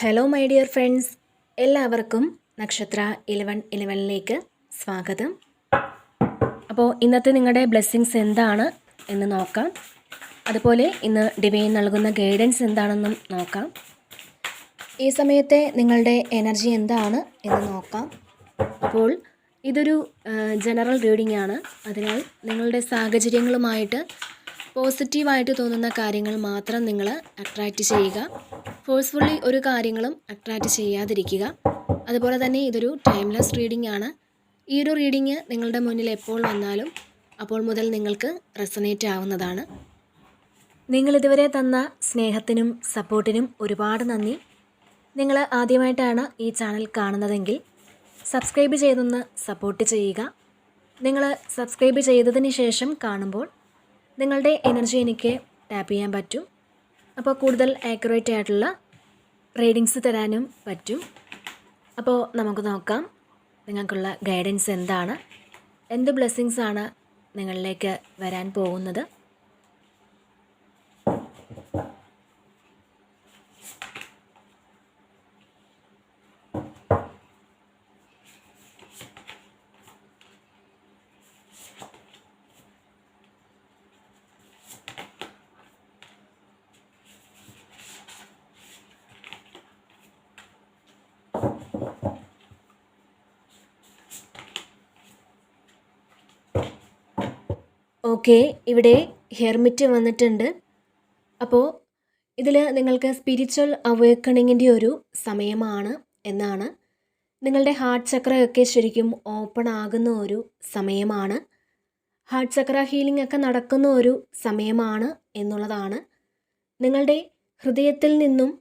Hello my dear friends, എല്ലാവർക്കും നക്ഷത്ര 1111ലേക്ക് സ്വാഗതം. അപ്പോൾ ഇന്നത്തെ നിങ്ങളുടെ ബ്ലെസ്സിങ്സ് എന്താണ് എന്ന് നോക്കാം. അതുപോലെ ഇന്ന് ഡിവൈൻ നൽകുന്ന ഗൈഡൻസ് എന്താണെന്നും നോക്കാം. ഈ സമയത്തെ നിങ്ങളുടെ എനർജി എന്താണ് എന്ന് നോക്കാം. അപ്പോൾ ഇതൊരു ജനറൽ റീഡിംഗ് ആണ്. അതിനാൽ നിങ്ങളുടെ സാഹചര്യങ്ങളുമായിട്ട് പോസിറ്റീവായിട്ട് തോന്നുന്ന കാര്യങ്ങൾ മാത്രം നിങ്ങൾ അട്രാക്റ്റ് ചെയ്യുക. ഫോഴ്സ്ഫുള്ളി ഒരു കാര്യങ്ങളും അട്രാക്റ്റ് ചെയ്യാതിരിക്കുക. അതുപോലെ തന്നെ ഇതൊരു ടൈംലെസ് റീഡിംഗ് ആണ്. ഈ ഒരു റീഡിംഗ് നിങ്ങളുടെ മുന്നിൽ എപ്പോൾ വന്നാലും അപ്പോൾ മുതൽ നിങ്ങൾക്ക് റെസണേറ്റ് ആവുന്നതാണ്. നിങ്ങളിതുവരെ തന്ന സ്നേഹത്തിനും സപ്പോർട്ടിനും ഒരുപാട് നന്ദി. നിങ്ങൾ ആദ്യമായിട്ടാണ് ഈ ചാനൽ കാണുന്നതെങ്കിൽ സബ്സ്ക്രൈബ് ചെയ്തൊന്ന് സപ്പോർട്ട് ചെയ്യുക. നിങ്ങൾ സബ്സ്ക്രൈബ് ചെയ്തതിന് ശേഷം കാണുമ്പോൾ നിങ്ങളുടെ എനർജി എനിക്ക് ടാപ്പ് ചെയ്യാൻ പറ്റും. അപ്പോൾ കൂടുതൽ ആക്യുറേറ്റ് ആയിട്ടുള്ള റീഡിങ്സ് തരാനും പറ്റും. അപ്പോൾ നമുക്ക് നോക്കാം നിങ്ങൾക്കുള്ള ഗൈഡൻസ് എന്താണ്, എന്ത് ബ്ലെസ്സിങ്സ് ആണ് നിങ്ങളിലേക്ക് വരാൻ പോകുന്നത്. ഓക്കെ, ഇവിടെ ഹെർമിറ്റ് വന്നിട്ടുണ്ട്. അപ്പോൾ ഇതിൽ നിങ്ങൾക്ക് സ്പിരിച്വൽ അവേക്കണിങ്ങിൻ്റെ ഒരു സമയമാണ് എന്നാണ്. നിങ്ങളുടെ ഹാർട്ട് ചക്രയൊക്കെ ശരിക്കും ഓപ്പൺ ആകുന്ന ഒരു സമയമാണ്. ഹാർട്ട് ചക്ര ഹീലിംഗ് ഒക്കെ നടക്കുന്ന ഒരു സമയമാണ് എന്നുള്ളതാണ്. നിങ്ങളുടെ ഹൃദയത്തിൽ നിന്നും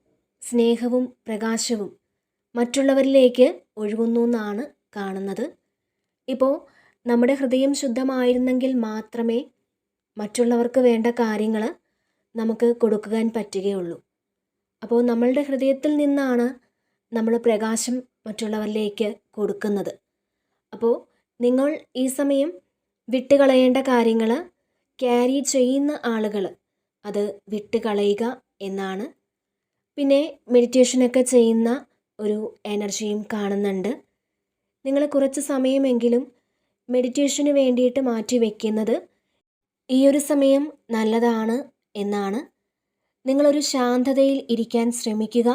സ്നേഹവും പ്രകാശവും മറ്റുള്ളവരിലേക്ക് ഒഴുകുന്നു എന്നാണ് കാണുന്നത്. ഇപ്പോൾ നമ്മുടെ ഹൃദയം ശുദ്ധമായിരുന്നെങ്കിൽ മാത്രമേ മറ്റുള്ളവർക്ക് വേണ്ട കാര്യങ്ങൾ നമുക്ക് കൊടുക്കുവാൻ പറ്റുകയുള്ളൂ. അപ്പോൾ നമ്മളുടെ ഹൃദയത്തിൽ നിന്നാണ് നമ്മൾ പ്രകാശം മറ്റുള്ളവരിലേക്ക് കൊടുക്കുന്നത്. അപ്പോൾ നിങ്ങൾ ഈ സമയം വിട്ടുകളയേണ്ട കാര്യങ്ങൾ, ക്യാരി ചെയ്യുന്ന ആളുകൾ അത് വിട്ടുകളയുക എന്നാണ്. പിന്നെ മെഡിറ്റേഷനൊക്കെ ചെയ്യുന്ന ഒരു എനർജിയും കാണുന്നുണ്ട്. നിങ്ങൾ കുറച്ച് സമയമെങ്കിലും മെഡിറ്റേഷന് വേണ്ടിയിട്ട് മാറ്റി വയ്ക്കുന്നത് ഈ ഒരു സമയം നല്ലതാണ് എന്നാണ്. നിങ്ങളൊരു ശാന്തതയിൽ ഇരിക്കാൻ ശ്രമിക്കുക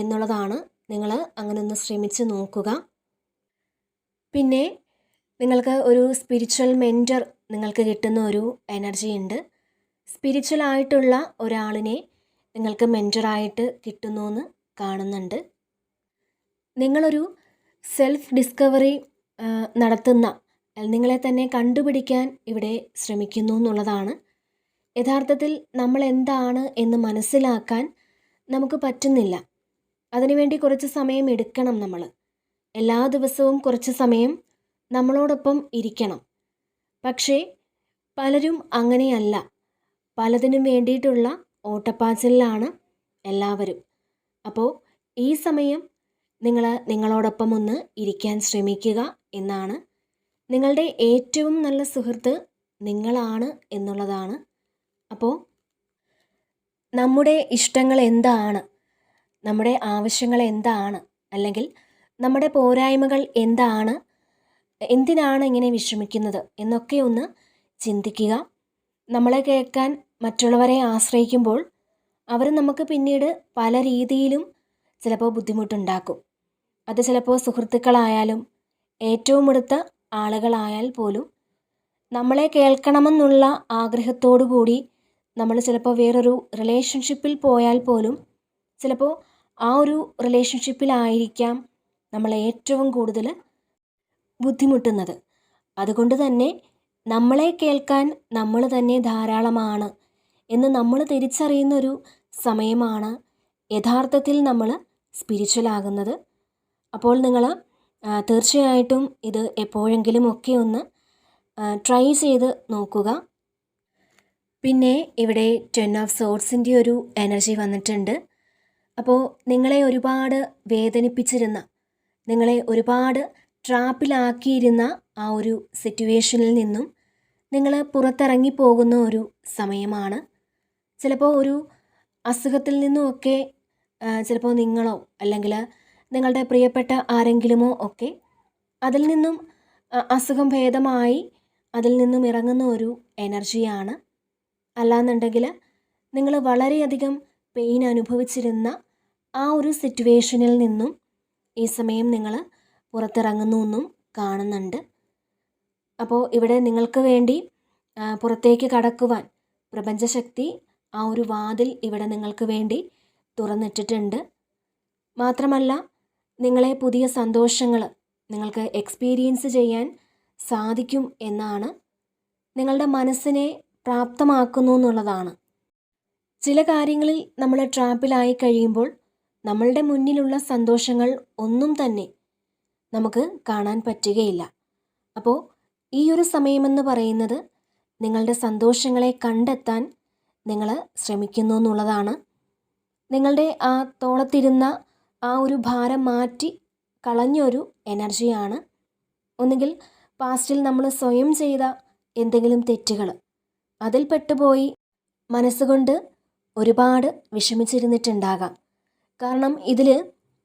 എന്നുള്ളതാണ്. നിങ്ങൾ അങ്ങനെ ഒന്ന് ശ്രമിച്ച് നോക്കുക. പിന്നെ നിങ്ങൾക്ക് ഒരു സ്പിരിച്വൽ മെൻറ്റർ നിങ്ങൾക്ക് കിട്ടുന്ന ഒരു എനർജി ഉണ്ട്. സ്പിരിച്വൽ ആയിട്ടുള്ള ഒരാളിനെ നിങ്ങൾക്ക് മെൻറ്ററായിട്ട് കിട്ടുന്നു എന്ന് കാണുന്നുണ്ട്. നിങ്ങളൊരു സെൽഫ് ഡിസ്കവറി നടത്തുന്ന, നിങ്ങളെ തന്നെ കണ്ടുപിടിക്കാൻ ഇവിടെ ശ്രമിക്കുന്നു എന്നുള്ളതാണ്. യഥാർത്ഥത്തിൽ നമ്മൾ എന്താണ് എന്ന് മനസ്സിലാക്കാൻ നമുക്ക് പറ്റുന്നില്ല. അതിനുവേണ്ടി കുറച്ച് സമയം എടുക്കണം. നമ്മൾ എല്ലാ ദിവസവും കുറച്ച് സമയം നമ്മളോടൊപ്പം ഇരിക്കണം. പക്ഷേ പലരും അങ്ങനെയല്ല. പലതിനും വേണ്ടിയിട്ടുള്ള ഓട്ടപ്പാച്ചിലാണ് എല്ലാവരും. അപ്പോൾ ഈ സമയം നിങ്ങൾ നിങ്ങളോടൊപ്പം ഒന്ന് ഇരിക്കാൻ ശ്രമിക്കുക എന്നാണ്. നിങ്ങളുടെ ഏറ്റവും നല്ല സുഹൃത്ത് നിങ്ങളാണ് എന്നുള്ളതാണ്. അപ്പോൾ നമ്മുടെ ഇഷ്ടങ്ങൾ എന്താണ്, നമ്മുടെ ആവശ്യങ്ങൾ എന്താണ്, അല്ലെങ്കിൽ നമ്മുടെ പോരായ്മകൾ എന്താണ്, എന്തിനാണ് ഇങ്ങനെ വിഷമിക്കുന്നത് എന്നൊക്കെ ഒന്ന് ചിന്തിക്കുക. നമ്മളെ കേൾക്കാൻ മറ്റുള്ളവരെ ആശ്രയിക്കുമ്പോൾ അവർ നമുക്ക് പിന്നീട് പല രീതിയിലും ചിലപ്പോൾ ബുദ്ധിമുട്ടുണ്ടാക്കും. അത് ചിലപ്പോൾ സുഹൃത്തുക്കളായാലും ഏറ്റവും അടുത്ത ആളുകളായാൽ പോലും നമ്മളെ കേൾക്കണമെന്നുള്ള ആഗ്രഹത്തോടു കൂടി നമ്മൾ ചിലപ്പോൾ വേറൊരു റിലേഷൻഷിപ്പിൽ പോയാൽ പോലും ചിലപ്പോൾ ആ ഒരു റിലേഷൻഷിപ്പിലായിരിക്കാം നമ്മൾ ഏറ്റവും കൂടുതൽ ബുദ്ധിമുട്ടുന്നത്. അതുകൊണ്ട് തന്നെ നമ്മളെ കേൾക്കാൻ നമ്മൾ തന്നെ ധാരാളമാണ് എന്ന് നമ്മൾ തിരിച്ചറിയുന്നൊരു സമയമാണ് യഥാർത്ഥത്തിൽ നമ്മൾ സ്പിരിച്വൽ ആകുന്നത്. അപ്പോൾ നിങ്ങൾ തീർച്ചയായിട്ടും ഇത് എപ്പോഴെങ്കിലും ഒക്കെ ഒന്ന് ട്രൈ ചെയ്ത് നോക്കുക. പിന്നെ ഇവിടെ 10 ഓഫ് സോർഡ്സിൻ്റെ ഒരു എനർജി വന്നിട്ടുണ്ട്. അപ്പോൾ നിങ്ങളെ ഒരുപാട് വേദനിപ്പിച്ചിരുന്ന, നിങ്ങളെ ഒരുപാട് ട്രാപ്പിലാക്കിയിരുന്ന ആ ഒരു സിറ്റുവേഷനിൽ നിന്നും നിങ്ങൾ പുറത്തിറങ്ങി പോകുന്ന ഒരു സമയമാണ്. ചിലപ്പോൾ ഒരു അസുഖത്തിൽ നിന്നുമൊക്കെ ചിലപ്പോൾ നിങ്ങളോ അല്ലെങ്കിൽ നിങ്ങളുടെ പ്രിയപ്പെട്ട ആരെങ്കിലുമോ ഒക്കെ അതിൽ നിന്നും അസുഖം ഭേദമായി അതിൽ നിന്നും ഇറങ്ങുന്ന ഒരു എനർജിയാണ്. അല്ലാന്നുണ്ടെങ്കിൽ നിങ്ങൾ വളരെയധികം പെയിൻ അനുഭവിച്ചിരുന്ന ആ ഒരു സിറ്റുവേഷനിൽ നിന്നും ഈ സമയം നിങ്ങൾ പുറത്തിറങ്ങുന്നു എന്നും കാണുന്നുണ്ട്. അപ്പോൾ ഇവിടെ നിങ്ങൾക്ക് വേണ്ടി പുറത്തേക്ക് കടക്കുവാൻ പ്രപഞ്ചശക്തി ആ ഒരു വാതിൽ ഇവിടെ നിങ്ങൾക്ക് വേണ്ടി തുറന്നിട്ടിട്ടുണ്ട്. മാത്രമല്ല നിങ്ങളെ പുതിയ സന്തോഷങ്ങൾ നിങ്ങൾക്ക് എക്സ്പീരിയൻസ് ചെയ്യാൻ സാധിക്കും എന്നാണ്, നിങ്ങളുടെ മനസ്സിനെ പ്രാപ്തമാക്കുന്നു എന്നുള്ളതാണ്. ചില കാര്യങ്ങളിൽ നമ്മൾ ട്രാപ്പിലായി കഴിയുമ്പോൾ നമ്മളുടെ മുന്നിലുള്ള സന്തോഷങ്ങൾ ഒന്നും തന്നെ നമുക്ക് കാണാൻ പറ്റുകയില്ല. അപ്പോൾ ഈ ഒരു സമയമെന്ന് പറയുന്നത് നിങ്ങളുടെ സന്തോഷങ്ങളെ കണ്ടെത്താൻ നിങ്ങൾ ശ്രമിക്കുന്നു എന്നുള്ളതാണ്. നിങ്ങളുടെ ആ തോളത്തിരുന്ന ആ ഒരു ഭാരം മാറ്റി കളഞ്ഞൊരു എനർജിയാണ്. ഒന്നുകിൽ പാസ്റ്റിൽ നമ്മൾ സ്വയം ചെയ്ത എന്തെങ്കിലും തെറ്റുകൾ അതിൽ പെട്ടുപോയി മനസ്സുകൊണ്ട് ഒരുപാട് വിഷമിച്ചിരുന്നിട്ടുണ്ടാകാം. കാരണം ഇതിൽ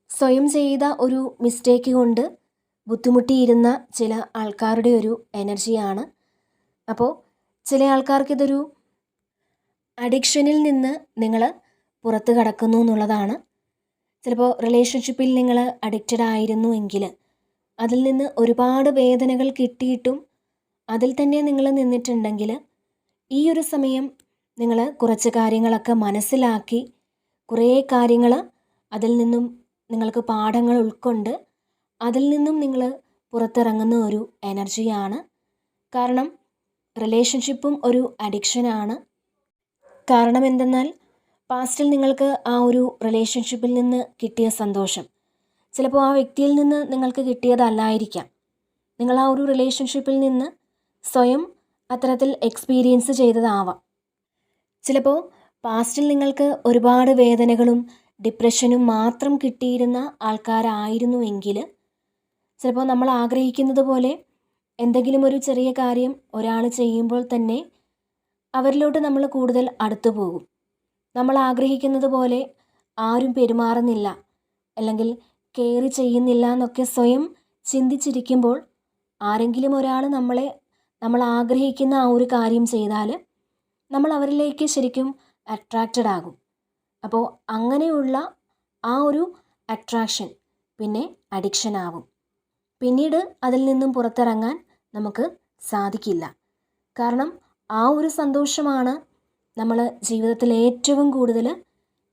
സ്വയം ചെയ്ത ഒരു മിസ്റ്റേക്ക് കൊണ്ട് ബുദ്ധിമുട്ടിയിരുന്ന ചില ആൾക്കാരുടെ ഒരു എനർജിയാണ്. അപ്പോൾ ചില ആൾക്കാർക്കിതൊരു അഡിക്ഷനിൽ നിന്ന് നിങ്ങൾ പുറത്ത് കടക്കുന്നു എന്നുള്ളതാണ്. ചിലപ്പോൾ റിലേഷൻഷിപ്പിൽ നിങ്ങൾ അഡിക്റ്റഡ് ആയിരുന്നു എങ്കിൽ അതിൽ നിന്ന് ഒരുപാട് വേദനകൾ കിട്ടിയിട്ടും അതിൽ തന്നെ നിങ്ങൾ നിന്നിട്ടുണ്ടെങ്കിൽ ഈ ഒരു സമയം നിങ്ങൾ കുറച്ച് കാര്യങ്ങളൊക്കെ മനസ്സിലാക്കി കുറേ കാര്യങ്ങൾ അതിൽ നിന്നും നിങ്ങൾക്ക് പാഠങ്ങൾ ഉൾക്കൊണ്ട് അതിൽ നിന്നും നിങ്ങൾ പുറത്തിറങ്ങുന്ന ഒരു എനർജിയാണ്. കാരണം റിലേഷൻഷിപ്പും ഒരു അഡിക്ഷനാണ്. കാരണം എന്തെന്നാൽ പാസ്റ്റിൽ നിങ്ങൾക്ക് ആ ഒരു റിലേഷൻഷിപ്പിൽ നിന്ന് കിട്ടിയ സന്തോഷം ചിലപ്പോൾ ആ വ്യക്തിയിൽ നിന്ന് നിങ്ങൾക്ക് കിട്ടിയതല്ലായിരിക്കാം. നിങ്ങൾ ആ ഒരു റിലേഷൻഷിപ്പിൽ നിന്ന് സ്വയം അത്തരത്തിൽ എക്സ്പീരിയൻസ് ചെയ്തതാവാം. ചിലപ്പോൾ പാസ്റ്റിൽ നിങ്ങൾക്ക് ഒരുപാട് വേദനകളും ഡിപ്രഷനും മാത്രം കിട്ടിയിരുന്ന ആൾക്കാരായിരുന്നുവെങ്കിൽ ചിലപ്പോൾ നമ്മൾ ആഗ്രഹിക്കുന്നത് പോലെ എന്തെങ്കിലും ഒരു ചെറിയ കാര്യം ഒരാൾ ചെയ്യുമ്പോൾ തന്നെ അവരിലോട്ട് നമ്മൾ കൂടുതൽ അടുത്തു പോകും. നമ്മൾ ആഗ്രഹിക്കുന്നത് പോലെ ആരും പെരുമാറുന്നില്ല അല്ലെങ്കിൽ കെയർ ചെയ്യുന്നില്ല എന്നൊക്കെ സ്വയം ചിന്തിച്ചിരിക്കുമ്പോൾ ആരെങ്കിലും ഒരാൾ നമ്മൾ ആഗ്രഹിക്കുന്ന ആ ഒരു കാര്യം ചെയ്താൽ നമ്മൾ അവരിലേക്ക് ശരിക്കും അട്രാക്റ്റഡ് ആകും. അപ്പോൾ അങ്ങനെയുള്ള ആ ഒരു അട്രാക്ഷൻ പിന്നെ അഡിക്ഷൻ ആവും. പിന്നീട് അതിൽ നിന്നും പുറത്തിറങ്ങാൻ നമുക്ക് സാധിക്കില്ല. കാരണം ആ ഒരു സന്തോഷമാണ് നമ്മൾ ജീവിതത്തിൽ ഏറ്റവും കൂടുതൽ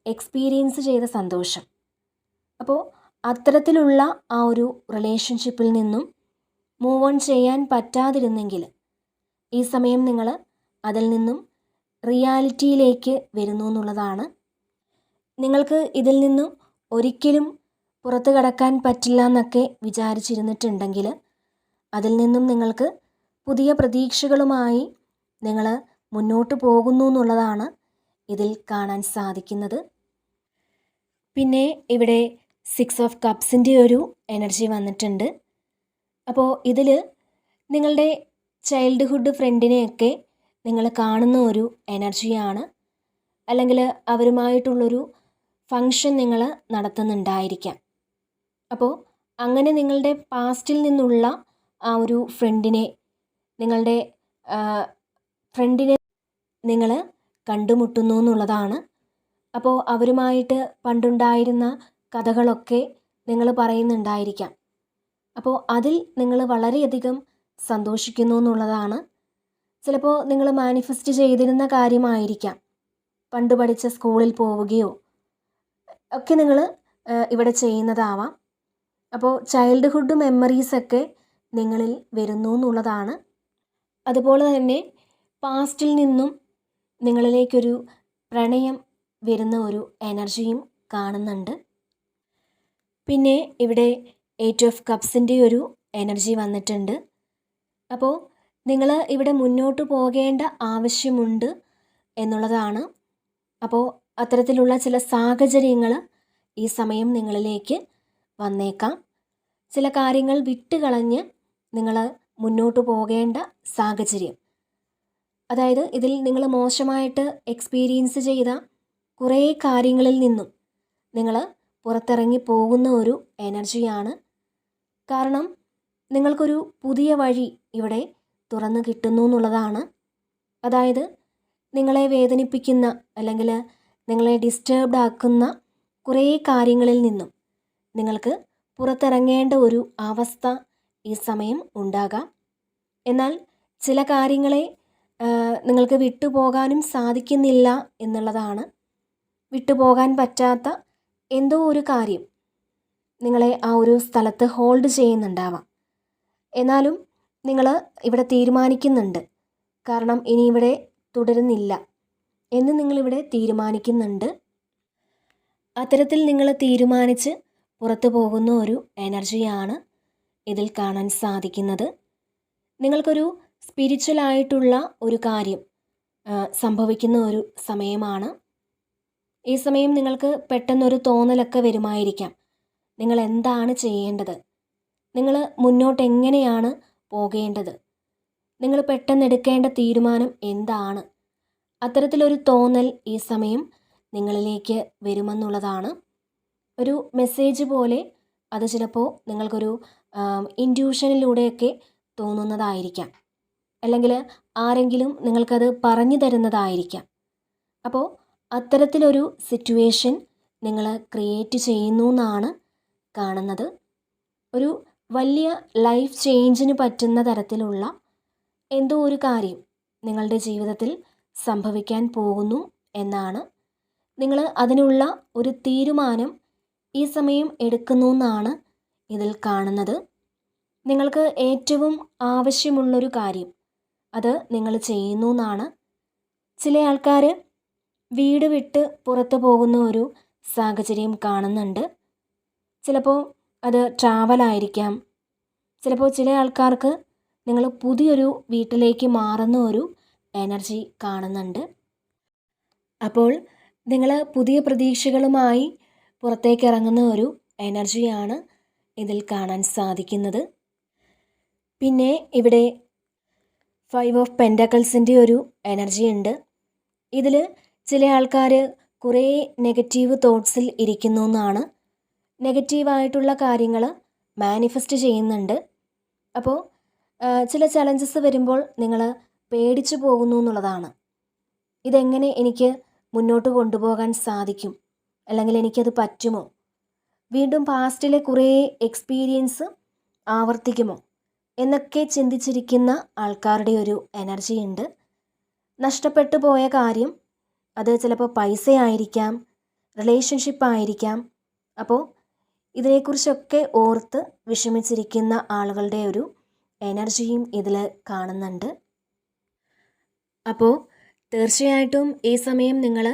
എക്സ്പീരിയൻസ് ചെയ്ത സന്തോഷം. അപ്പോൾ അത്തരത്തിലുള്ള ആ ഒരു റിലേഷൻഷിപ്പിൽ നിന്നും മൂവ് ഓൺ ചെയ്യാൻ പറ്റാതിരുന്നെങ്കിൽ ഈ സമയം നിങ്ങൾ അതിൽ നിന്നും റിയാലിറ്റിയിലേക്ക് വരുന്നു എന്നുള്ളതാണ്. നിങ്ങൾക്ക് ഇതിൽ നിന്നും ഒരിക്കലും പുറത്തു കടക്കാൻ പറ്റില്ല എന്നൊക്കെ വിചാരിച്ചിരുന്നിട്ടുണ്ടെങ്കിൽ അതിൽ നിന്നും നിങ്ങൾക്ക് പുതിയ പ്രതീക്ഷകളുമായി നിങ്ങൾ മുന്നോട്ട് പോകുന്നു എന്നുള്ളതാണ് ഇതിൽ കാണാൻ സാധിക്കുന്നത്. പിന്നെ ഇവിടെ 6 ഓഫ് കപ്സിൻ്റെ ഒരു എനർജി വന്നിട്ടുണ്ട്. അപ്പോൾ ഇതിൽ നിങ്ങളുടെ ചൈൽഡ്ഹുഡ് ഫ്രണ്ടിനെയൊക്കെ നിങ്ങൾ കാണുന്ന ഒരു എനർജിയാണ്. അല്ലെങ്കിൽ അവരുമായിട്ടുള്ളൊരു ഫങ്ഷൻ നിങ്ങൾ നടത്തുന്നുണ്ടായിരിക്കാം. അപ്പോൾ അങ്ങനെ നിങ്ങളുടെ പാസ്റ്റിൽ നിന്നുള്ള ആ ഒരു ഫ്രണ്ടിനെ നിങ്ങൾ കണ്ടുമുട്ടുന്നു എന്നുള്ളതാണ്. അപ്പോൾ അവരുമായിട്ട് പണ്ടുണ്ടായിരുന്ന കഥകളൊക്കെ നിങ്ങൾ പറയുന്നുണ്ടായിരിക്കാം. അപ്പോൾ അതിൽ നിങ്ങൾ വളരെയധികം സന്തോഷിക്കുന്നു എന്നുള്ളതാണ്. ചിലപ്പോൾ നിങ്ങൾ മാനിഫെസ്റ്റ് ചെയ്തിരുന്ന കാര്യമായിരിക്കാം. പണ്ട് പഠിച്ച സ്കൂളിൽ പോവുകയോ ഒക്കെ നിങ്ങൾ ഇവിടെ ചെയ്യുന്നതാവാം. അപ്പോൾ ചൈൽഡ്ഹുഡ് മെമ്മറീസൊക്കെ നിങ്ങളിൽ വരുന്നു എന്നുള്ളതാണ്. അതുപോലെ തന്നെ പാസ്റ്റിൽ നിന്നും നിങ്ങളിലേക്കൊരു പ്രണയം വരുന്ന ഒരു എനർജിയും കാണുന്നുണ്ട്. പിന്നെ ഇവിടെ 8 ഓഫ് കപ്സിൻ്റെ ഒരു എനർജി വന്നിട്ടുണ്ട്. അപ്പോൾ നിങ്ങൾ ഇവിടെ മുന്നോട്ട് പോകേണ്ട ആവശ്യമുണ്ട് എന്നുള്ളതാണ്. അപ്പോൾ അത്തരത്തിലുള്ള ചില സാഹചര്യങ്ങൾ ഈ സമയം നിങ്ങളിലേക്ക് വന്നേക്കാം. ചില കാര്യങ്ങൾ വിട്ടുകളഞ്ഞ് നിങ്ങൾ മുന്നോട്ട് പോകേണ്ട സാഹചര്യം, അതായത് ഇതിൽ നിങ്ങൾ മോശമായിട്ട് എക്സ്പീരിയൻസ് ചെയ്ത കുറേ കാര്യങ്ങളിൽ നിന്നും നിങ്ങൾ പുറത്തിറങ്ങി പോകുന്ന ഒരു എനർജിയാണ്. കാരണം നിങ്ങൾക്കൊരു പുതിയ വഴി ഇവിടെ തുറന്നു കിട്ടുന്നു എന്നുള്ളതാണ്. അതായത് നിങ്ങളെ വേദനിപ്പിക്കുന്ന അല്ലെങ്കിൽ നിങ്ങളെ ഡിസ്റ്റർബ്ഡ് ആക്കുന്ന കുറേ കാര്യങ്ങളിൽ നിന്നും നിങ്ങൾക്ക് പുറത്തിറങ്ങേണ്ട ഒരു അവസ്ഥ ഈ സമയം ഉണ്ടാകാം. എന്നാൽ ചില കാര്യങ്ങളെ നിങ്ങൾക്ക് വിട്ടുപോകാനും സാധിക്കുന്നില്ല എന്നുള്ളതാണ്. വിട്ടുപോകാൻ പറ്റാത്ത എന്തോ ഒരു കാര്യം നിങ്ങളെ ആ ഒരു സ്ഥലത്ത് ഹോൾഡ് ചെയ്യുന്നുണ്ടാവാം. എന്നാലും നിങ്ങൾ ഇവിടെ തീരുമാനിക്കുന്നുണ്ട്, കാരണം ഇനി ഇവിടെ തുടരുന്നില്ല എന്ന് നിങ്ങളിവിടെ തീരുമാനിക്കുന്നുണ്ട്. അത്തരത്തിൽ നിങ്ങൾ തീരുമാനിച്ച് പുറത്തു പോകുന്ന ഒരു എനർജിയാണ് ഇതിൽ കാണാൻ സാധിക്കുന്നത്. നിങ്ങൾക്കൊരു സ്പിരിച്വലായിട്ടുള്ള ഒരു കാര്യം സംഭവിക്കുന്ന ഒരു സമയമാണ്. ഈ സമയം നിങ്ങൾക്ക് പെട്ടെന്നൊരു തോന്നലൊക്കെ വരുമായിരിക്കാം, നിങ്ങൾ എന്താണ് ചെയ്യേണ്ടത്, നിങ്ങൾ മുന്നോട്ട് എങ്ങനെയാണ് പോകേണ്ടത്, നിങ്ങൾ പെട്ടെന്ന് എടുക്കേണ്ട തീരുമാനം എന്താണ്. അത്തരത്തിലൊരു തോന്നൽ ഈ സമയം നിങ്ങളിലേക്ക് വരുമെന്നുള്ളതാണ്. ഒരു മെസ്സേജ് പോലെ അത് ചിലപ്പോൾ നിങ്ങൾക്കൊരു ഇൻറ്റ്യൂഷനിലൂടെയൊക്കെ തോന്നുന്നതായിരിക്കാം, അല്ലെങ്കിൽ ആരെങ്കിലും നിങ്ങൾക്കത് പറഞ്ഞു തരുന്നതായിരിക്കാം. അപ്പോൾ അത്തരത്തിലൊരു സിറ്റുവേഷൻ നിങ്ങൾ ക്രിയേറ്റ് ചെയ്യുന്നു എന്നാണ് കാണുന്നത്. ഒരു വലിയ ലൈഫ് ചേഞ്ചിന് പറ്റുന്ന തരത്തിലുള്ള എന്തോ ഒരു കാര്യം നിങ്ങളുടെ ജീവിതത്തിൽ സംഭവിക്കാൻ പോകുന്നു എന്നാണ്. നിങ്ങൾ അതിനുള്ള ഒരു തീരുമാനം ഈ സമയം എടുക്കുന്നു എന്നാണ് ഇതിൽ കാണുന്നത്. നിങ്ങൾക്ക് ഏറ്റവും ആവശ്യമുള്ളൊരു കാര്യം അത് നിങ്ങൾ ചെയ്യുന്നു എന്നാണ്. ചില ആൾക്കാർ വീട് വിട്ട് പുറത്തു പോകുന്ന ഒരു സാഹചര്യം കാണുന്നുണ്ട്. ചിലപ്പോൾ അത് ട്രാവലായിരിക്കാം. ചിലപ്പോൾ ചില ആൾക്കാർക്ക് നിങ്ങൾ പുതിയൊരു വീട്ടിലേക്ക് മാറുന്ന ഒരു എനർജി കാണുന്നുണ്ട്. അപ്പോൾ നിങ്ങൾ പുതിയ പ്രതീക്ഷകളുമായി പുറത്തേക്ക് ഇറങ്ങുന്ന ഒരു എനർജിയാണ് ഇതിൽ കാണാൻ സാധിക്കുന്നത്. പിന്നെ ഇവിടെ 5 ഓഫ് പെൻറ്റക്കിൾസിൻ്റെ ഒരു എനർജി ഉണ്ട്. ഇതിൽ ചില ആൾക്കാർ കുറേ നെഗറ്റീവ് തോട്ട്സിൽ ഇരിക്കുന്നു എന്നാണ്. നെഗറ്റീവായിട്ടുള്ള കാര്യങ്ങൾ മാനിഫെസ്റ്റ് ചെയ്യുന്നുണ്ട്. അപ്പോൾ ചില ചലഞ്ചസ് വരുമ്പോൾ നിങ്ങൾ പേടിച്ചു പോകുന്നു എന്നുള്ളതാണ്. ഇതെങ്ങനെ എനിക്ക് മുന്നോട്ട് കൊണ്ടുപോകാൻ സാധിക്കും, അല്ലെങ്കിൽ എനിക്കത് പറ്റുമോ, വീണ്ടും പാസ്റ്റിലെ കുറേ എക്സ്പീരിയൻസ് ആവർത്തിക്കുമോ എന്നൊക്കെ ചിന്തിച്ചിരിക്കുന്ന ആൾക്കാരുടെ ഒരു എനർജി ഉണ്ട്. നഷ്ടപ്പെട്ടു പോയ കാര്യം അത് ചിലപ്പോൾ പൈസയായിരിക്കാം, റിലേഷൻഷിപ്പ് ആയിരിക്കാം. അപ്പോൾ ഇതിനെക്കുറിച്ചൊക്കെ ഓർത്ത് വിഷമിച്ചിരിക്കുന്ന ആളുകളുടെ ഒരു എനർജിയും ഇതിൽ കാണുന്നുണ്ട്. അപ്പോൾ തീർച്ചയായിട്ടും ഈ സമയം നിങ്ങൾ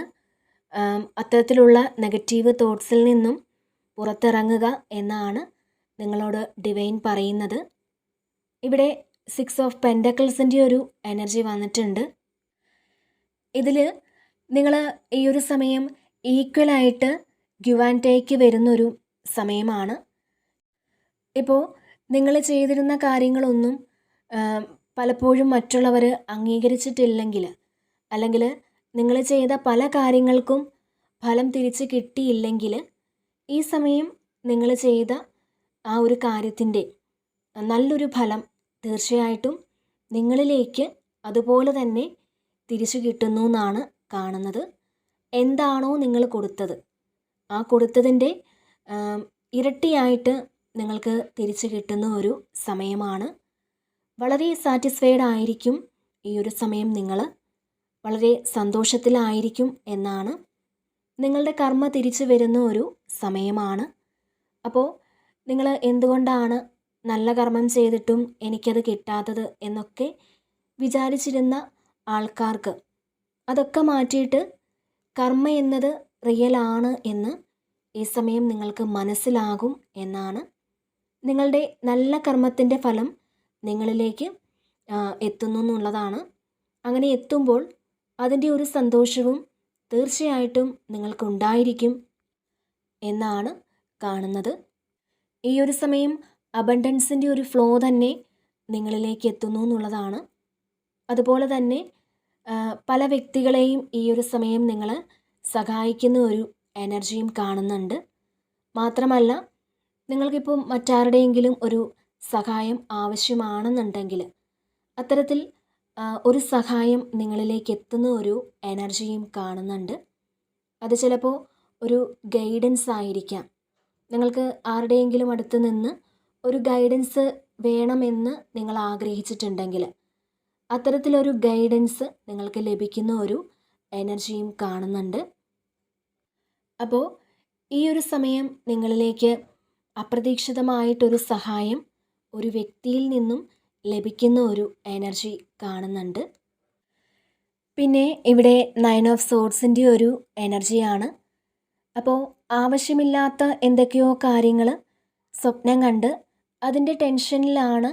അത്തരത്തിലുള്ള നെഗറ്റീവ് തോട്ട്സിൽ നിന്നും പുറത്തിറങ്ങുക എന്നാണ് നിങ്ങളോട് ഡിവൈൻ പറയുന്നത്. ഇവിടെ 6 ഓഫ് പെൻറ്റക്കിൾസിൻ്റെ ഒരു എനർജി വന്നിട്ടുണ്ട്. ഇതിൽ നിങ്ങൾ ഈ ഒരു സമയം ഈക്വലായിട്ട് ഗിവ് ആൻഡ് ടേക്ക് വരുന്നൊരു സമയമാണ്. ഇപ്പോൾ നിങ്ങൾ ചെയ്തിരുന്ന കാര്യങ്ങളൊന്നും പലപ്പോഴും മറ്റുള്ളവർ അംഗീകരിച്ചിട്ടില്ലെങ്കിൽ, അല്ലെങ്കിൽ നിങ്ങൾ ചെയ്ത പല കാര്യങ്ങൾക്കും ഫലം തിരിച്ച് കിട്ടിയില്ലെങ്കിൽ, ഈ സമയം നിങ്ങൾ ചെയ്ത ആ ഒരു കാര്യത്തിൻ്റെ നല്ലൊരു ഫലം തീർച്ചയായിട്ടും നിങ്ങളിലേക്ക് അതുപോലെ തന്നെ തിരിച്ചു കിട്ടുന്നു എന്നാണ് കാണുന്നത്. എന്താണോ നിങ്ങൾ കൊടുത്തത്, ആ കൊടുത്തതിൻ്റെ ഇരട്ടിയായിട്ട് നിങ്ങൾക്ക് തിരിച്ചു കിട്ടുന്ന ഒരു സമയമാണ്. വളരെ സാറ്റിസ്ഫൈഡ് ആയിരിക്കും ഈ ഒരു സമയം. നിങ്ങൾ വളരെ സന്തോഷത്തിലായിരിക്കും എന്നാണ്. നിങ്ങളുടെ കർമ്മ തിരിച്ചു വരുന്ന ഒരു സമയമാണ്. അപ്പോൾ നിങ്ങൾ എന്തുകൊണ്ടാണ് നല്ല കർമ്മം ചെയ്തിട്ടും എനിക്കത് കിട്ടാത്തത് എന്നൊക്കെ വിചാരിച്ചിരുന്ന ആൾക്കാർക്ക് അതൊക്കെ മാറ്റിയിട്ട് കർമ്മ എന്നത് റിയൽ ആണ് എന്ന് ഈ സമയം നിങ്ങൾക്ക് മനസ്സിലാകും എന്നാണ്. നിങ്ങളുടെ നല്ല കർമ്മത്തിൻ്റെ ഫലം നിങ്ങളിലേക്ക് എത്തുന്നു എന്നുള്ളതാണ്. അങ്ങനെ എത്തുമ്പോൾ അതിൻ്റെ ഒരു സന്തോഷവും തീർച്ചയായിട്ടും നിങ്ങൾക്കുണ്ടായിരിക്കും എന്നാണ് കാണുന്നത്. ഈ ഒരു സമയം അബണ്ടൻസിൻ്റെ ഒരു ഫ്ലോ തന്നെ നിങ്ങളിലേക്ക് എത്തുന്നു എന്നുള്ളതാണ്. അതുപോലെ തന്നെ പല വ്യക്തികളെയും ഈ ഒരു സമയം നിങ്ങൾ സഹായിക്കുന്ന ഒരു എനർജിയും കാണുന്നുണ്ട്. മാത്രമല്ല, നിങ്ങൾക്കിപ്പോൾ മറ്റാരുടെയെങ്കിലും ഒരു സഹായം ആവശ്യമാണെന്നുണ്ടെങ്കിൽ അത്തരത്തിൽ ഒരു സഹായം നിങ്ങളിലേക്ക് എത്തുന്ന ഒരു എനർജിയും കാണുന്നുണ്ട്. അത് ചിലപ്പോൾ ഒരു ഗൈഡൻസ് ആയിരിക്കാം. നിങ്ങൾക്ക് ആരുടെയെങ്കിലും അടുത്ത് നിന്ന് ഒരു ഗൈഡൻസ് വേണമെന്ന് നിങ്ങൾ ആഗ്രഹിച്ചിട്ടുണ്ടെങ്കിൽ അത്തരത്തിലൊരു ഗൈഡൻസ് നിങ്ങൾക്ക് ലഭിക്കുന്ന ഒരു എനർജിയും കാണുന്നുണ്ട്. അപ്പോൾ ഈ ഒരു സമയം നിങ്ങളിലേക്ക് അപ്രതീക്ഷിതമായിട്ടൊരു സഹായം ഒരു വ്യക്തിയിൽ നിന്നും ലഭിക്കുന്ന ഒരു എനർജി കാണുന്നുണ്ട്. പിന്നെ ഇവിടെ 9 ഓഫ് സോഡ്സിൻ്റെ ഒരു എനർജിയാണ്. അപ്പോൾ ആവശ്യമില്ലാത്ത എന്തൊക്കെയോ കാര്യങ്ങൾ സ്വപ്നം കണ്ട് അതിൻ്റെ ടെൻഷനിലാണ്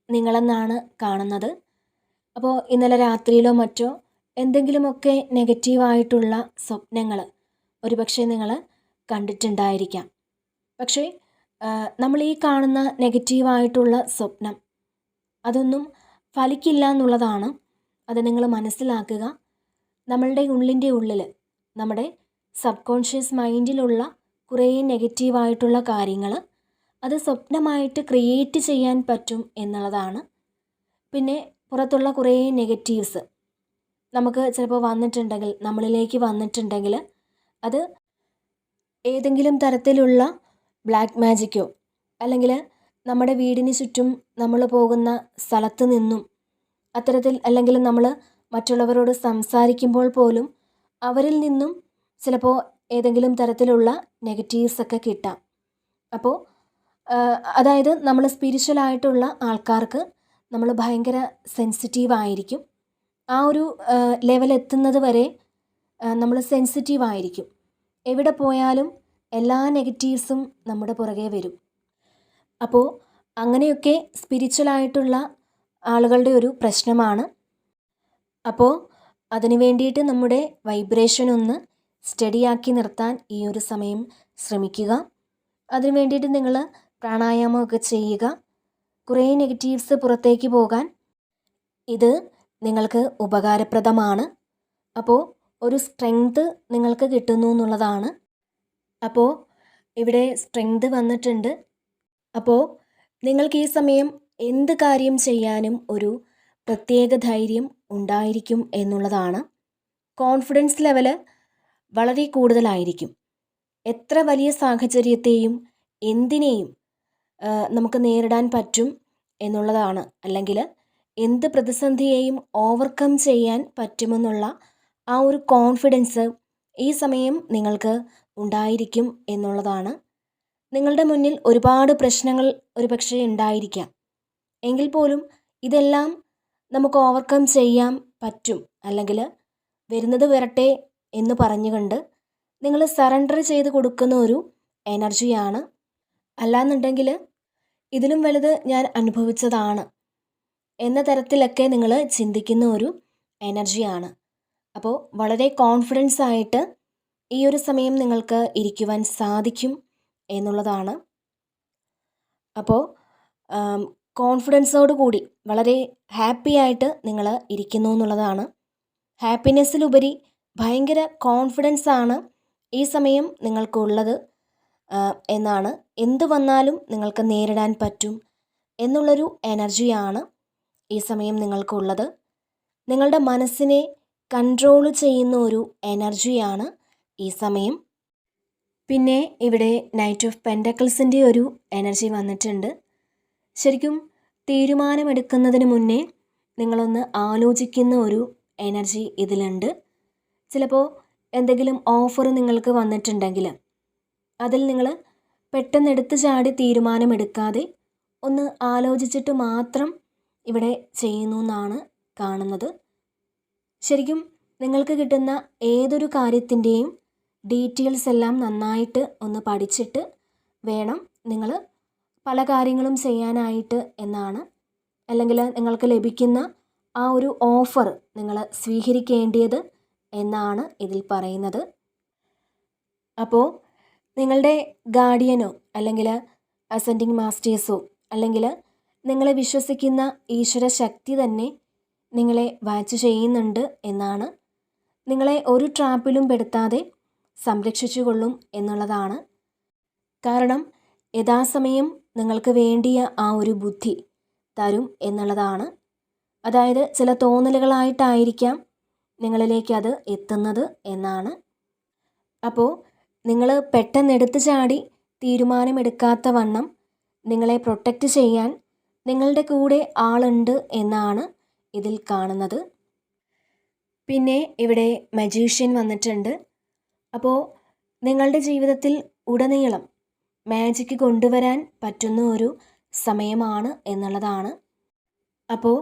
നിങ്ങളെന്നാണ് കാണുന്നത്. അപ്പോൾ ഇന്നലെ രാത്രിയിലോ മറ്റോ എന്തെങ്കിലുമൊക്കെ നെഗറ്റീവായിട്ടുള്ള സ്വപ്നങ്ങൾ ഒരുപക്ഷെ നിങ്ങൾ കണ്ടിട്ടുണ്ടായിരിക്കാം. പക്ഷേ നമ്മൾ ഈ കാണുന്ന നെഗറ്റീവായിട്ടുള്ള സ്വപ്നം അതൊന്നും ഫലിക്കില്ല എന്നുള്ളതാണ്. അത് നിങ്ങൾ മനസ്സിലാക്കുക. നമ്മളുടെ ഉള്ളിൻ്റെ ഉള്ളിൽ നമ്മുടെ സബ് കോൺഷ്യസ് മൈൻഡിലുള്ള കുറേ നെഗറ്റീവായിട്ടുള്ള കാര്യങ്ങൾ അത് സ്വപ്നമായിട്ട് ക്രിയേറ്റ് ചെയ്യാൻ പറ്റും എന്നുള്ളതാണ്. പിന്നെ പുറത്തുള്ള കുറേ നെഗറ്റീവ്സ് നമുക്ക് ചിലപ്പോൾ വന്നിട്ടുണ്ടെങ്കിൽ, നമ്മളിലേക്ക് വന്നിട്ടുണ്ടെങ്കിൽ അത് ഏതെങ്കിലും തരത്തിലുള്ള ബ്ലാക്ക് മാജിക്കോ അല്ലെങ്കിൽ നമ്മുടെ വീടിന് ചുറ്റും നമ്മൾ പോകുന്ന സ്ഥലത്ത് നിന്നും അത്തരത്തിൽ, അല്ലെങ്കിൽ നമ്മൾ മറ്റുള്ളവരോട് സംസാരിക്കുമ്പോൾ പോലും അവരിൽ നിന്നും ചിലപ്പോൾ ഏതെങ്കിലും തരത്തിലുള്ള നെഗറ്റീവ്സ് ഒക്കെ കിട്ടാം. അപ്പോൾ അതായത് നമ്മൾ സ്പിരിച്വലായിട്ടുള്ള ആൾക്കാർക്ക് നമ്മൾ ഭയങ്കര സെൻസിറ്റീവ് ആയിരിക്കും. ആ ഒരു ലെവൽ എത്തുന്നത് വരെ നമ്മൾ സെൻസിറ്റീവ് ആയിരിക്കും. എവിടെ പോയാലും എല്ലാ നെഗറ്റീവ്സും നമ്മുടെ പുറകെ വരും. അപ്പോൾ അങ്ങനെയൊക്കെ സ്പിരിച്വലായിട്ടുള്ള ആളുകളുടെ ഒരു പ്രശ്നമാണ്. അപ്പോൾ അതിന് വേണ്ടിയിട്ട് നമ്മുടെ വൈബ്രേഷൻ ഒന്ന് സ്റ്റഡിയാക്കി നിർത്താൻ ഈ ഒരു സമയം ശ്രമിക്കുക. അതിന് വേണ്ടിയിട്ട് നിങ്ങൾ പ്രാണായാമമൊക്കെ ചെയ്യുക. കുറേ നെഗറ്റീവ്സ് പുറത്തേക്ക് പോകാൻ ഇത് നിങ്ങൾക്ക് ഉപകാരപ്രദമാണ്. അപ്പോൾ ഒരു സ്ട്രെങ്ത് നിങ്ങൾക്ക് കിട്ടുന്നു എന്നുള്ളതാണ്. അപ്പോൾ ഇവിടെ സ്ട്രെങ്ത് വന്നിട്ടുണ്ട്. അപ്പോൾ നിങ്ങൾക്ക് ഈ സമയം എന്ത് കാര്യം ചെയ്യാനും ഒരു പ്രത്യേക ധൈര്യം ഉണ്ടായിരിക്കും എന്നുള്ളതാണ്. കോൺഫിഡൻസ് ലെവൽ വളരെ കൂടുതലായിരിക്കും. എത്ര വലിയ സാഹചര്യത്തെയും എന്തിനേയും നമുക്ക് നേരിടാൻ പറ്റും എന്നുള്ളതാണ്. അല്ലെങ്കിൽ എന്ത് പ്രതിസന്ധിയെയും ഓവർകം ചെയ്യാൻ പറ്റുമെന്നുള്ള ആ ഒരു കോൺഫിഡൻസ് ഈ സമയം നിങ്ങൾക്ക് ഉണ്ടായിരിക്കും എന്നുള്ളതാണ്. നിങ്ങളുടെ മുന്നിൽ ഒരുപാട് പ്രശ്നങ്ങൾ ഒരുപക്ഷെ ഉണ്ടായിരിക്കാം. എങ്കിൽ പോലും ഇതെല്ലാം നമുക്ക് ഓവർകം ചെയ്യാൻ പറ്റും. അല്ലെങ്കിൽ വരുന്നത് വരട്ടെ എന്ന് പറഞ്ഞുകൊണ്ട് നിങ്ങൾ സറണ്ടർ ചെയ്ത് കൊടുക്കുന്ന ഒരു എനർജിയാണ്. അല്ലാന്നുണ്ടെങ്കിൽ ഇതിലും വലുത് ഞാൻ അനുഭവിച്ചതാണ് എന്ന തരത്തിലൊക്കെ നിങ്ങൾ ചിന്തിക്കുന്ന ഒരു എനർജിയാണ്. അപ്പോൾ വളരെ കോൺഫിഡൻസ് ആയിട്ട് ഈ ഒരു സമയം നിങ്ങൾക്ക് ഇരിക്കുവാൻ സാധിക്കും എന്നുള്ളതാണ്. അപ്പോൾ കോൺഫിഡൻസോട് കൂടി വളരെ ഹാപ്പി ആയിട്ട് നിങ്ങൾ ഇരിക്കുന്നു എന്നുള്ളതാണ്. ഹാപ്പിനെസ്സിലുപരി ഭയങ്കര കോൺഫിഡൻസ് ആണ് ഈ സമയം നിങ്ങൾക്കുള്ളത് എന്നാണ്. എന്ത് വന്നാലും നിങ്ങൾക്ക് നേരിടാൻ പറ്റും എന്നുള്ളൊരു എനർജിയാണ് ഈ സമയം നിങ്ങൾക്കുള്ളത്. നിങ്ങളുടെ മനസ്സിനെ കൺട്രോൾ ചെയ്യുന്ന ഒരു എനർജിയാണ് ഈ സമയം. പിന്നെ ഇവിടെ നൈറ്റ് ഓഫ് പെൻറ്റക്കിൾസിൻ്റെ ഒരു എനർജി വന്നിട്ടുണ്ട്. ശരിക്കും തീരുമാനമെടുക്കുന്നതിന് മുന്നേ നിങ്ങളൊന്ന് ആലോചിക്കുന്ന ഒരു എനർജി ഇതിലുണ്ട്. ചിലപ്പോൾ എന്തെങ്കിലും ഓഫർ നിങ്ങൾക്ക് വന്നിട്ടുണ്ടെങ്കിൽ അതിൽ നിങ്ങൾ പെട്ടെന്ന് എടുത്തു ചാടി തീരുമാനമെടുക്കാതെ ഒന്ന് ആലോചിച്ചിട്ട് മാത്രം ഇവിടെ ചെയ്യുന്നു എന്നാണ് കാണുന്നത്. ശരിക്കും നിങ്ങൾക്ക് കിട്ടുന്ന ഏതൊരു കാര്യത്തിൻ്റെയും ഡീറ്റെയിൽസ് എല്ലാം നന്നായിട്ട് ഒന്ന് പഠിച്ചിട്ട് വേണം നിങ്ങൾ പല കാര്യങ്ങളും ചെയ്യാനായിട്ട് എന്നാണ്. അല്ലെങ്കിൽ നിങ്ങൾക്ക് ലഭിക്കുന്ന ആ ഒരു ഓഫർ നിങ്ങൾ സ്വീകരിക്കേണ്ടത് എന്നാണ് ഇതിൽ പറയുന്നത്. അപ്പോൾ നിങ്ങളുടെ ഗാർഡിയനോ അല്ലെങ്കിൽ അസെൻഡിങ് മാസ്റ്റേഴ്സോ അല്ലെങ്കിൽ നിങ്ങളെ വിശ്വസിക്കുന്ന ഈശ്വര ശക്തി തന്നെ നിങ്ങളെ വാച്ച് ചെയ്യുന്നുണ്ട് എന്നാണ്. നിങ്ങളെ ഒരു ട്രാപ്പിലും പെടുത്താതെ സംരക്ഷിച്ചുകൊള്ളും എന്നുള്ളതാണ്. കാരണം യഥാസമയം നിങ്ങൾക്ക് വേണ്ടിയ ആ ഒരു ബുദ്ധി തരും എന്നുള്ളതാണ്. അതായത് ചില തോന്നലുകളായിട്ടായിരിക്കാം നിങ്ങളിലേക്ക് അത് എത്തുന്നത് എന്നാണ്. അപ്പോൾ നിങ്ങൾ പെട്ടെന്ന് എടുത്തു ചാടി തീരുമാനമെടുക്കാത്ത വണ്ണം നിങ്ങളെ പ്രൊട്ടക്റ്റ് ചെയ്യാൻ നിങ്ങളുടെ കൂടെ ആളുണ്ട് എന്നാണ് ഇതിൽ കാണുന്നത്. പിന്നെ ഇവിടെ മജീഷ്യൻ വന്നിട്ടുണ്ട്. അപ്പോൾ നിങ്ങളുടെ ജീവിതത്തിൽ ഉടനീളം മാജിക് കൊണ്ടുവരാൻ പറ്റുന്ന ഒരു സമയമാണ് എന്നുള്ളതാണ്. അപ്പോൾ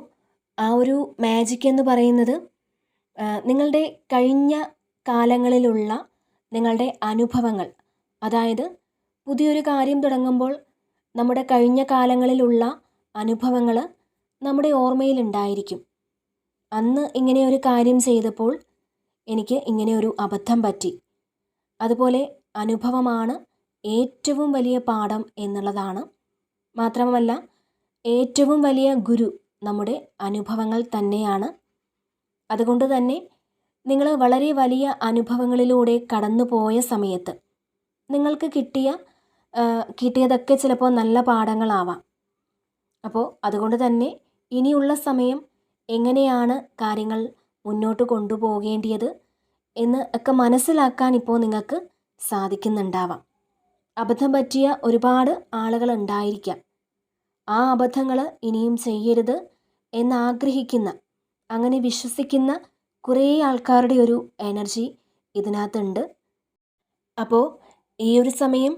ആ ഒരു മാജിക് എന്ന് പറയുന്നത് നിങ്ങളുടെ കഴിഞ്ഞ കാലങ്ങളിലുള്ള നിങ്ങളുടെ അനുഭവങ്ങൾ, അതായത് പുതിയൊരു കാര്യം തുടങ്ങുമ്പോൾ നമ്മുടെ കഴിഞ്ഞ കാലങ്ങളിലുള്ള അനുഭവങ്ങൾ നമ്മുടെ ഓർമ്മയിലുണ്ടായിരിക്കും. അന്ന് ഇങ്ങനെ ഒരു കാര്യം ചെയ്തപ്പോൾ എനിക്ക് ഇങ്ങനെ ഒരു അബദ്ധം പറ്റി. അതുപോലെ അനുഭവമാണ് ഏറ്റവും വലിയ പാഠം എന്നുള്ളതാണ്. മാത്രമല്ല ഏറ്റവും വലിയ ഗുരു നമ്മുടെ അനുഭവങ്ങൾ തന്നെയാണ്. അതുകൊണ്ട് തന്നെ നിങ്ങൾ വളരെ വലിയ അനുഭവങ്ങളിലൂടെ കടന്നു പോയ സമയത്ത് നിങ്ങൾക്ക് കിട്ടിയതൊക്കെ ചിലപ്പോൾ നല്ല പാഠങ്ങളാവാം. അപ്പോൾ അതുകൊണ്ട് തന്നെ ഇനിയുള്ള സമയം എങ്ങനെയാണ് കാര്യങ്ങൾ മുന്നോട്ട് കൊണ്ടുപോകേണ്ടിയത് എന്ന് ഒക്കെ മനസ്സിലാക്കാൻ ഇപ്പോൾ നിങ്ങൾക്ക് സാധിക്കുന്നുണ്ടാവാം. അബദ്ധം പറ്റിയ ഒരുപാട് ആളുകൾ ഉണ്ടായിരിക്കാം. ആ അബദ്ധങ്ങൾ ഇനിയും ചെയ്യരുത് എന്നാഗ്രഹിക്കുന്ന, അങ്ങനെ വിശ്വസിക്കുന്ന കുറേ ആൾക്കാരുടെ ഒരു എനർജി ഇതിനകത്തുണ്ട്. അപ്പോൾ ഈ ഒരു സമയം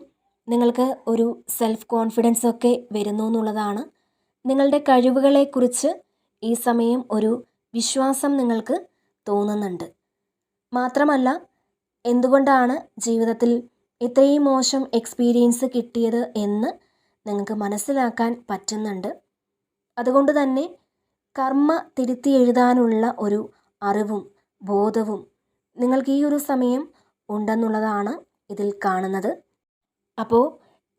നിങ്ങൾക്ക് ഒരു സെൽഫ് കോൺഫിഡൻസ് ഒക്കെ വരുന്നു എന്നുള്ളതാണ്. നിങ്ങളുടെ കഴിവുകളെക്കുറിച്ച് ഈ സമയം ഒരു വിശ്വാസം നിങ്ങൾക്ക് തോന്നുന്നുണ്ട്. മാത്രമല്ല എന്തുകൊണ്ടാണ് ജീവിതത്തിൽ ഇത്രയും മോശം എക്സ്പീരിയൻസ് കിട്ടിയത് എന്ന് നിങ്ങൾക്ക് മനസ്സിലാക്കാൻ പറ്റുന്നുണ്ട്. അതുകൊണ്ട് തന്നെ കർമ്മ തിരുത്തി എഴുതാനുള്ള ഒരു അറിവും ബോധവും നിങ്ങൾക്ക് ഈ ഒരു സമയം ഉണ്ടെന്നുള്ളതാണ് ഇതിൽ കാണുന്നത്. അപ്പോൾ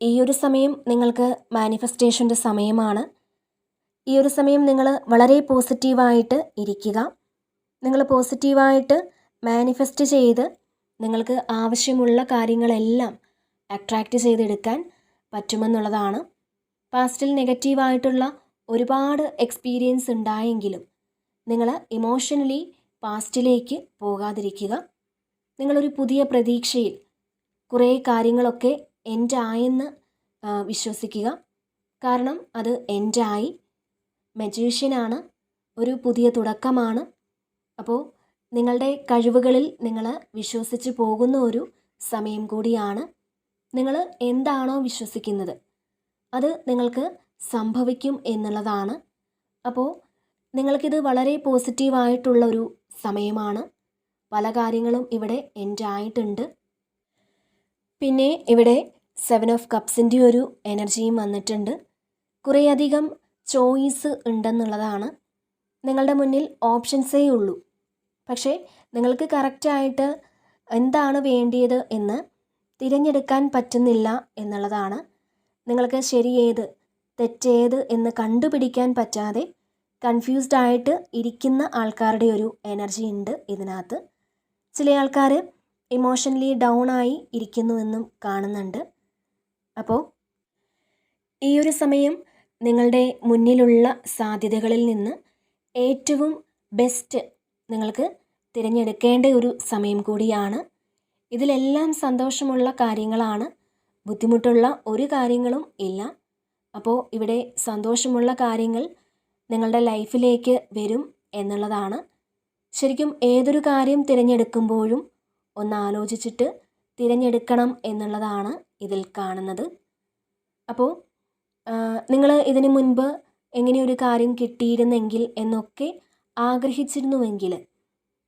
ഈ ഒരു സമയം നിങ്ങൾക്ക് മാനിഫെസ്റ്റേഷൻ്റെ സമയമാണ്. ഈ ഒരു സമയം നിങ്ങൾ വളരെ പോസിറ്റീവായിട്ട് ഇരിക്കുക. നിങ്ങൾ പോസിറ്റീവായിട്ട് മാനിഫെസ്റ്റ് ചെയ്ത് നിങ്ങൾക്ക് ആവശ്യമുള്ള കാര്യങ്ങളെല്ലാം അട്രാക്റ്റ് ചെയ്തെടുക്കാൻ പറ്റുമെന്നുള്ളതാണ്. പാസ്റ്റിൽ നെഗറ്റീവായിട്ടുള്ള ഒരുപാട് എക്സ്പീരിയൻസ് ഉണ്ടായെങ്കിലും നിങ്ങൾ ഇമോഷണലി പാസ്റ്റിലേക്ക് പോകാതിരിക്കുക. നിങ്ങളൊരു പുതിയ പ്രതീക്ഷയിൽ കുറേ കാര്യങ്ങളൊക്കെ എൻഡായെന്ന് വിശ്വസിക്കുക. കാരണം അത് എൻഡായി. മജീഷ്യനാണ്, ഒരു പുതിയ തുടക്കമാണ്. അപ്പോൾ നിങ്ങളുടെ കഴിവുകളിൽ നിങ്ങൾ വിശ്വസിച്ച് പോകുന്ന ഒരു സമയം കൂടിയാണ്. നിങ്ങൾ എന്താണോ വിശ്വസിക്കുന്നത് അത് നിങ്ങൾക്ക് സംഭവിക്കും എന്നുള്ളതാണ്. അപ്പോൾ നിങ്ങൾക്കിത് വളരെ പോസിറ്റീവായിട്ടുള്ളൊരു സമയമാണ്. പല കാര്യങ്ങളും ഇവിടെ എൻഡായിട്ടുണ്ട്. പിന്നെ ഇവിടെ 7 ഓഫ് കപ്സിൻ്റെ ഒരു എനർജിയും വന്നിട്ടുണ്ട്. കുറേയധികം ചോയ്സ് ഉണ്ടെന്നുള്ളതാണ്. നിങ്ങളുടെ മുന്നിൽ ഓപ്ഷൻസേ ഉള്ളൂ. പക്ഷേ നിങ്ങൾക്ക് കറക്റ്റായിട്ട് എന്താണ് വേണ്ടിയത് എന്ന് തിരഞ്ഞെടുക്കാൻ പറ്റുന്നില്ല എന്നുള്ളതാണ്. നിങ്ങൾക്ക് ശരിയേത് തെറ്റേത് എന്ന് കണ്ടുപിടിക്കാൻ പറ്റാതെ കൺഫ്യൂസ്ഡ് ആയിട്ട് ഇരിക്കുന്ന ആൾക്കാരുടെ ഒരു എനർജി ഉണ്ട് ഇതിനകത്ത്. ചില ആൾക്കാർ ഇമോഷണലി ഡൗൺ ആയി ഇരിക്കുന്നുവെന്നും കാണുന്നുണ്ട്. അപ്പോൾ ഈ ഒരു സമയം നിങ്ങളുടെ മുന്നിലുള്ള സാധ്യതകളിൽ നിന്ന് ഏറ്റവും ബെസ്റ്റ് നിങ്ങൾക്ക് തിരഞ്ഞെടുക്കേണ്ട ഒരു സമയം കൂടിയാണ്. ഇതിലെല്ലാം സന്തോഷമുള്ള കാര്യങ്ങളാണ്. ബുദ്ധിമുട്ടുള്ള ഒരു കാര്യങ്ങളും ഇല്ല. അപ്പോൾ ഇവിടെ സന്തോഷമുള്ള കാര്യങ്ങൾ നിങ്ങളുടെ ലൈഫിലേക്ക് വരും എന്നുള്ളതാണ്. ശരിക്കും ഏതൊരു കാര്യം തിരഞ്ഞെടുക്കുമ്പോഴും ഒന്ന് ആലോചിച്ചിട്ട് തിരഞ്ഞെടുക്കണം എന്നുള്ളതാണ് ഇതിൽ കാണുന്നത്. അപ്പോൾ നിങ്ങൾ ഇതിനു മുൻപ് എങ്ങനെയൊരു കാര്യം കിട്ടിയിരുന്നെങ്കിൽ എന്നൊക്കെ ആഗ്രഹിച്ചിരുന്നുവെങ്കിൽ,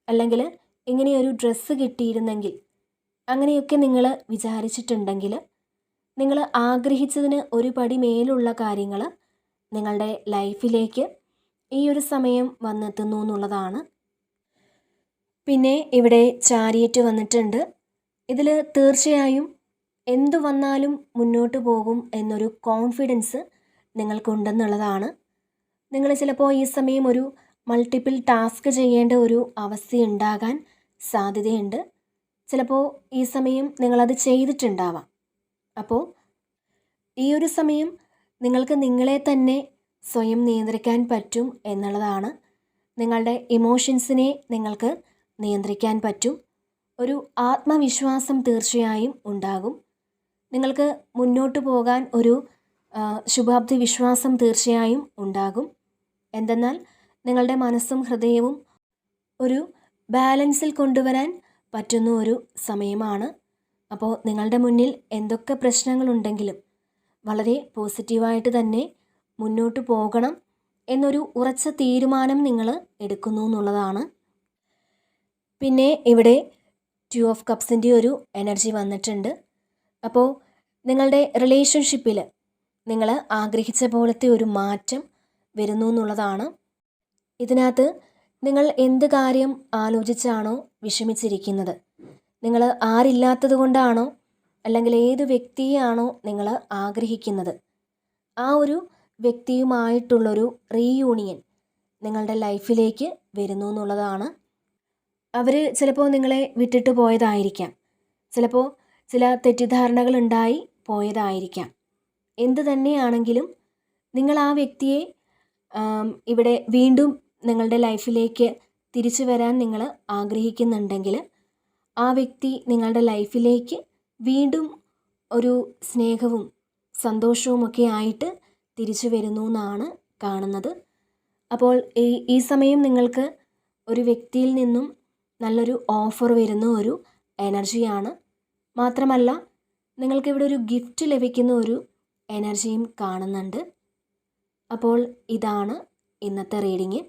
അല്ലെങ്കിൽ ഇങ്ങനെയൊരു ഡ്രസ്സ് കിട്ടിയിരുന്നെങ്കിൽ, അങ്ങനെയൊക്കെ നിങ്ങൾ വിചാരിച്ചിട്ടുണ്ടെങ്കിൽ നിങ്ങൾ ആഗ്രഹിച്ചതിന് ഒരു പടി മേലുള്ള കാര്യങ്ങൾ നിങ്ങളുടെ ലൈഫിലേക്ക് ഈ ഒരു സമയം വന്നെത്തുന്നു എന്നുള്ളതാണ്. പിന്നെ ഇവിടെ ചാരിയറ്റ് വന്നിട്ടുണ്ട്. ഇതിൽ തീർച്ചയായും എന്തു വന്നാലും മുന്നോട്ട് പോകും എന്നൊരു കോൺഫിഡൻസ് നിങ്ങൾക്കുണ്ടെന്നുള്ളതാണ്. നിങ്ങൾ ചിലപ്പോൾ ഈ സമയം ഒരു മൾട്ടിപ്പിൾ ടാസ്ക് ചെയ്യേണ്ട ഒരു അവസ്ഥയുണ്ടാകാൻ സാധ്യതയുണ്ട്. ചിലപ്പോൾ ഈ സമയം നിങ്ങളത് ചെയ്തിട്ടുണ്ടാവാം. അപ്പോൾ ഈ ഒരു സമയം നിങ്ങൾക്ക് നിങ്ങളെ തന്നെ സ്വയം നിയന്ത്രിക്കാൻ പറ്റും എന്നുള്ളതാണ്. നിങ്ങളുടെ ഇമോഷൻസിനെ നിങ്ങൾക്ക് നിയന്ത്രിക്കാൻ പറ്റും. ഒരു ആത്മവിശ്വാസം തീർച്ചയായും ഉണ്ടാകും. നിങ്ങൾക്ക് മുന്നോട്ട് പോകാൻ ഒരു ശുഭാപ്തി വിശ്വാസം തീർച്ചയായും ഉണ്ടാകും. എന്തെന്നാൽ നിങ്ങളുടെ മനസ്സും ഹൃദയവും ഒരു ബാലൻസിൽ കൊണ്ടുവരാൻ പറ്റുന്ന ഒരു സമയമാണ്. അപ്പോൾ നിങ്ങളുടെ മുന്നിൽ എന്തൊക്കെ പ്രശ്നങ്ങളുണ്ടെങ്കിലും വളരെ പോസിറ്റീവായിട്ട് തന്നെ മുന്നോട്ട് പോകണം എന്നൊരു ഉറച്ച തീരുമാനം നിങ്ങൾ എടുക്കുന്നു എന്നുള്ളതാണ്. പിന്നെ ഇവിടെ 2 ഓഫ് കപ്സിൻ്റെ ഒരു എനർജി വന്നിട്ടുണ്ട്. അപ്പോൾ നിങ്ങളുടെ റിലേഷൻഷിപ്പിൽ നിങ്ങൾ ആഗ്രഹിച്ച പോലത്തെ ഒരു മാറ്റം വരുന്നു എന്നുള്ളതാണ്. ഇതിനകത്ത് നിങ്ങൾ എന്ത് കാര്യം ആലോചിച്ചാണോ വിഷമിച്ചിരിക്കുന്നത്, നിങ്ങൾ ആരില്ലാത്തത് കൊണ്ടാണോ അല്ലെങ്കിൽ ഏത് വ്യക്തിയെയാണോ നിങ്ങൾ ആഗ്രഹിക്കുന്നത്, ആ ഒരു വ്യക്തിയുമായിട്ടുള്ളൊരു റീയൂണിയൻ നിങ്ങളുടെ ലൈഫിലേക്ക് വരുന്നു എന്നുള്ളതാണ്. അവർ ചിലപ്പോൾ നിങ്ങളെ വിട്ടിട്ട് പോയതായിരിക്കാം, ചിലപ്പോൾ ചില തെറ്റിദ്ധാരണകൾ ഉണ്ടായി പോയതായിരിക്കാം. എന്ത് തന്നെയാണെങ്കിലും നിങ്ങൾ ആ വ്യക്തിയെ ഇവിടെ വീണ്ടും നിങ്ങളുടെ ലൈഫിലേക്ക് തിരിച്ചു വരാൻ നിങ്ങൾ ആഗ്രഹിക്കുന്നുണ്ടെങ്കിൽ ആ വ്യക്തി നിങ്ങളുടെ ലൈഫിലേക്ക് വീണ്ടും ഒരു സ്നേഹവും സന്തോഷവുമൊക്കെ ആയിട്ട് തിരിച്ചു വരുന്നു എന്നാണ് കാണുന്നത്. അപ്പോൾ ഈ സമയം നിങ്ങൾക്ക് ഒരു വ്യക്തിയിൽ നിന്നും നല്ലൊരു ഓഫർ വരുന്ന ഒരു എനർജിയാണ്. മാത്രമല്ല നിങ്ങൾക്കിവിടെ ഒരു ഗിഫ്റ്റ് ലഭിക്കുന്ന ഒരു എനർജിയും കാണുന്നുണ്ട്. അപ്പോൾ ഇതാണ് ഇന്നത്തെ റീഡിങ്.